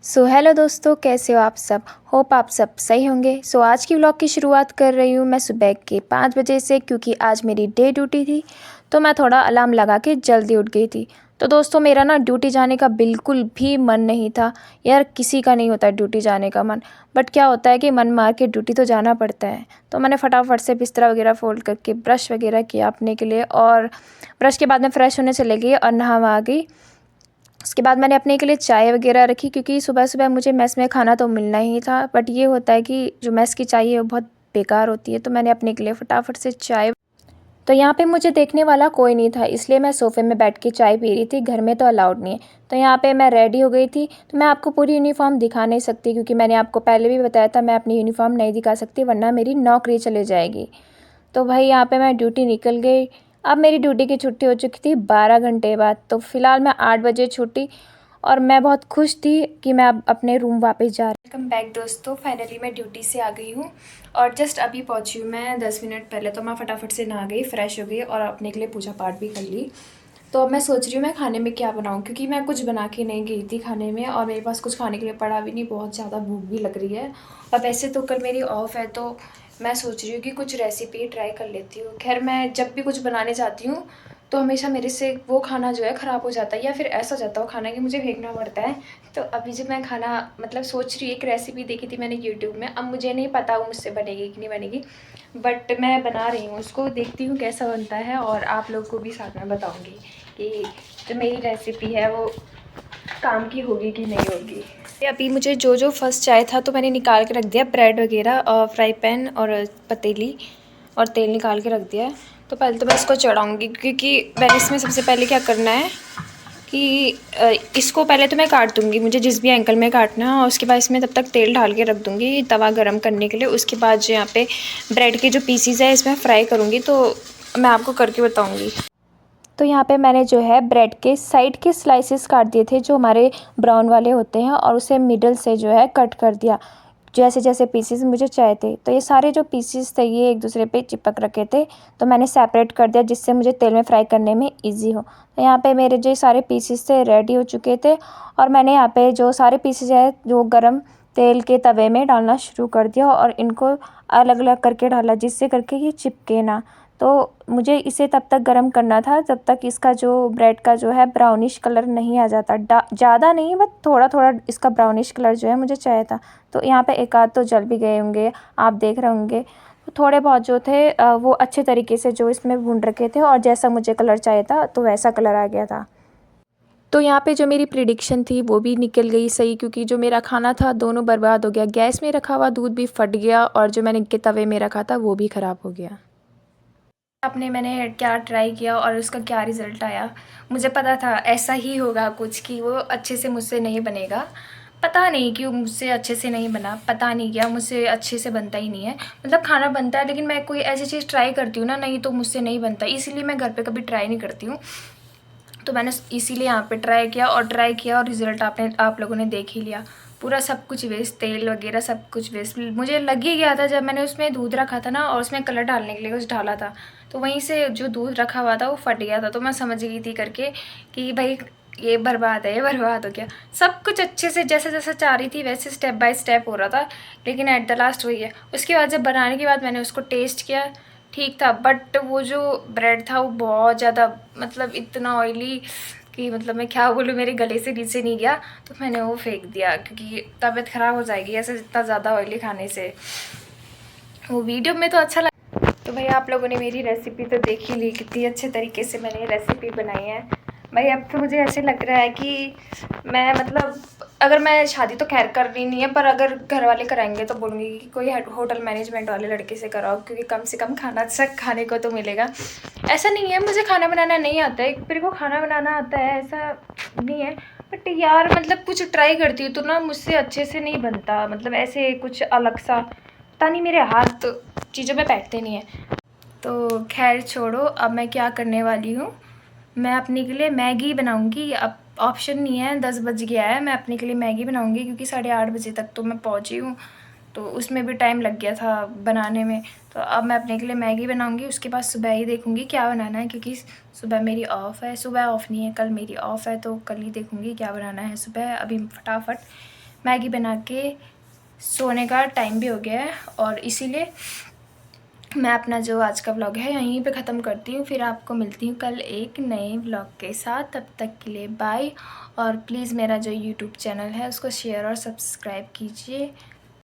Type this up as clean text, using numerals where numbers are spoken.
Hello दोस्तों, कैसे हो आप सब। होप आप सब सही होंगे। आज की व्लॉग की शुरुआत कर रही हूँ मैं सुबह के 5 बजे से, क्योंकि आज मेरी डे ड्यूटी थी। तो मैं थोड़ा अलार्म लगा के जल्दी उठ गई थी। तो दोस्तों, मेरा ना ड्यूटी जाने का बिल्कुल भी मन नहीं था। यार, किसी का नहीं होता ड्यूटी जाने का मन, बट क्या होता है कि मन मार के ड्यूटी तो जाना पड़ता है। तो मैंने फटाफट से बिस्तरा वगैरह फोल्ड करके ब्रश वगैरह किया अपने के लिए, और ब्रश के बाद मैं फ़्रेश होने चले गई और नहा गई। उसके बाद मैंने अपने के लिए चाय वगैरह रखी, क्योंकि सुबह सुबह मुझे मेस में खाना तो मिलना ही था, बट ये होता है कि जो मेस की चाय है वो बहुत बेकार होती है। तो मैंने अपने के लिए फटाफट से चाय, तो यहाँ पे मुझे देखने वाला कोई नहीं था, इसलिए मैं सोफ़े में बैठ के चाय पी रही थी। घर में तो अलाउड नहीं है। तो यहाँ पे मैं रेडी हो गई थी। तो मैं आपको पूरी यूनिफॉर्म दिखा नहीं सकती, क्योंकि मैंने आपको पहले भी बताया था मैं अपनी यूनिफॉर्म नहीं दिखा सकती, वरना मेरी नौकरी चले जाएगी। तो भाई यहाँ पे मैं ड्यूटी निकल गई। अब मेरी ड्यूटी की छुट्टी हो चुकी थी 12 घंटे बाद। तो फ़िलहाल मैं 8 बजे छुट्टी, और मैं बहुत खुश थी कि मैं अब अपने रूम वापस जा रही हूँ। वेलकम बैक दोस्तों, फाइनली मैं ड्यूटी से आ गई हूँ और जस्ट अभी पहुँची हूँ मैं 10 मिनट पहले। तो मैं फटाफट से नहा गई, फ्रेश हो गई और अपने के लिए पूजा पाठ भी कर ली। तो अब मैं सोच रही हूँ मैं खाने में क्या बनाऊँ, क्योंकि मैं कुछ बना के नहीं गई थी खाने में, और मेरे पास कुछ खाने के लिए पड़ा भी नहीं। बहुत ज़्यादा भूख भी लग रही है। और वैसे तो कल मेरी ऑफ है, तो मैं सोच रही हूँ कि कुछ रेसिपी ट्राई कर लेती हूँ। खैर, मैं जब भी कुछ बनाने जाती हूँ तो हमेशा मेरे से वो खाना जो है ख़राब हो जाता है, या फिर ऐसा हो जाता है वो खाना कि मुझे फेंकना पड़ता है। तो अभी जब मैं खाना मतलब सोच रही हूँ, एक रेसिपी देखी थी मैंने यूट्यूब में, अब मुझे नहीं पता वो मुझसे बनेगी कि नहीं बनेगी, बट मैं बना रही हूँ उसको, देखती हूँ कैसा बनता है, और आप लोग को भी साथ में बताऊँगी कि जो मेरी रेसिपी है वो काम की होगी कि नहीं होगी। अभी मुझे जो जो फर्स्ट चाहिए था तो मैंने निकाल के रख दिया, ब्रेड वगैरह और फ्राई पैन और पतीली और तेल निकाल के रख दिया है। तो पहले तो मैं इसको चढ़ाऊँगी, क्योंकि मैंने इसमें सबसे पहले क्या करना है कि इसको पहले तो मैं काट दूँगी, मुझे जिस भी एंगल में काटना है, और उसके बाद इसमें तब तक तेल डाल के रख दूँगी तवा गरम करने के लिए। उसके बाद जो यहाँ पे ब्रेड के जो पीसीज है इसमें फ्राई करूँगी, तो मैं आपको करके बताऊँगी। तो यहाँ पे मैंने जो है ब्रेड के साइड के स्लाइसेस काट दिए थे, जो हमारे ब्राउन वाले होते हैं, और उसे मिडल से जो है कट कर दिया, जैसे जैसे पीसेस मुझे चाहिए थे। तो ये सारे जो पीसेस थे ये एक दूसरे पे चिपक रखे थे, तो मैंने सेपरेट कर दिया, जिससे मुझे तेल में फ्राई करने में इजी हो। तो यहाँ पे मेरे जो सारे पीसेस थे रेडी हो चुके थे, और मैंने यहाँ पे जो सारे पीसेस है जो गरम तेल के तवे में डालना शुरू कर दिया, और इनको अलग अलग करके डाला, जिससे करके ये चिपके ना। तो मुझे इसे तब तक गर्म करना था जब तक इसका जो ब्रेड का जो है ब्राउनिश कलर नहीं आ जाता। ज़्यादा नहीं, बस थोड़ा थोड़ा इसका ब्राउनिश कलर जो है मुझे चाहिए था। तो यहाँ पे एक आध तो जल भी गए होंगे, आप देख रहे होंगे। तो थोड़े बहुत जो थे वो अच्छे तरीके से जो इसमें भून रखे थे, और जैसा मुझे कलर चाहिए था तो वैसा कलर आ गया था। तो यहाँ पे जो मेरी प्रिडिक्शन थी वो भी निकल गई सही, क्योंकि जो मेरा खाना था दोनों बर्बाद हो गया। गैस में रखा हुआ दूध भी फट गया, और जो मैंने के तवे में रखा था वो भी ख़राब हो गया। आपने मैंने क्या ट्राई किया और उसका क्या रिज़ल्ट आया। मुझे पता था ऐसा ही होगा कुछ, कि वो अच्छे से मुझसे नहीं बनेगा। पता नहीं क्यों मुझसे अच्छे से नहीं बना, पता नहीं क्या, मुझसे अच्छे से बनता ही नहीं है। मतलब खाना बनता है, लेकिन मैं कोई ऐसी चीज़ ट्राई करती हूँ ना, नहीं तो मुझसे नहीं बनता, इसीलिए मैं घर पे कभी ट्राई नहीं करती हूँ। तो मैंने इसीलिए यहाँ पे ट्राई किया, और रिज़ल्ट आप लोगों ने देख ही लिया। पूरा सब कुछ वेस्ट, तेल वगैरह सब कुछ वेस्ट। मुझे लग ही गया था जब मैंने उसमें दूध रखा था ना, और उसमें कलर डालने के लिए कुछ डाला था, तो वहीं से जो दूध रखा हुआ था वो फट गया था। तो मैं समझ गई थी करके कि भाई ये बर्बाद है, ये बर्बाद हो गया। सब कुछ अच्छे से जैसे जैसे चाह रही थी वैसे स्टेप बाय स्टेप हो रहा था, लेकिन एट द लास्ट वही है। उसके बाद जब बनाने के बाद मैंने उसको टेस्ट किया, ठीक था, बट वो जो ब्रेड था वो बहुत ज़्यादा, मतलब इतना ऑयली कि मतलब मैं क्या बोलूँ, मेरे गले से नीचे नहीं गया। तो मैंने वो फेंक दिया, क्योंकि तबीयत ख़राब हो जाएगी ऐसे इतना ज़्यादा ऑयली खाने से। वो वीडियो में तो अच्छा लगा। तो भाई आप लोगों ने मेरी रेसिपी तो देख ही ली, कितनी अच्छे तरीके से मैंने रेसिपी बनाई है। भाई अब तो मुझे ऐसे लग रहा है कि मैं मतलब, अगर मैं शादी तो खैर करनी नहीं है, पर अगर घर वाले कराएंगे तो बोलूँगी कि कोई होटल मैनेजमेंट वाले लड़के से कराओ, क्योंकि कम से कम खाना अच्छा खाने को तो मिलेगा। ऐसा नहीं है मुझे खाना बनाना नहीं आता है, मेरे को खाना बनाना आता है, ऐसा नहीं है। बट यार मतलब कुछ ट्राई करती हूँ तो ना मुझसे अच्छे से नहीं बनता, मतलब ऐसे कुछ अलग सा, पता नहीं मेरे हाथ चीज़ों में बैठते नहीं है। तो खैर छोड़ो, अब मैं क्या करने वाली हूँ, मैं अपने के लिए मैगी बनाऊँगी। अब ऑप्शन नहीं है, 10 बज गया है, मैं अपने के लिए मैगी बनाऊँगी, क्योंकि 8:30 बजे तक तो मैं पहुँची हूँ, तो उसमें भी टाइम लग गया था बनाने में। तो अब मैं अपने के लिए मैगी बनाऊँगी, उसके बाद सुबह ही देखूँगी क्या बनाना है, क्योंकि सुबह मेरी ऑफ़ है, सुबह ऑफ़ नहीं है, कल मेरी ऑफ़ है, तो कल ही देखूँगी क्या बनाना है सुबह। अभी फटाफट मैगी बना के सोने का टाइम भी हो गया है और इसीलिए मैं अपना जो आज का व्लॉग है यहीं पे ख़त्म करती हूँ। फिर आपको मिलती हूँ कल एक नए व्लॉग के साथ। तब तक के लिए बाय। और प्लीज़ मेरा जो यूट्यूब चैनल है उसको शेयर और सब्सक्राइब कीजिए।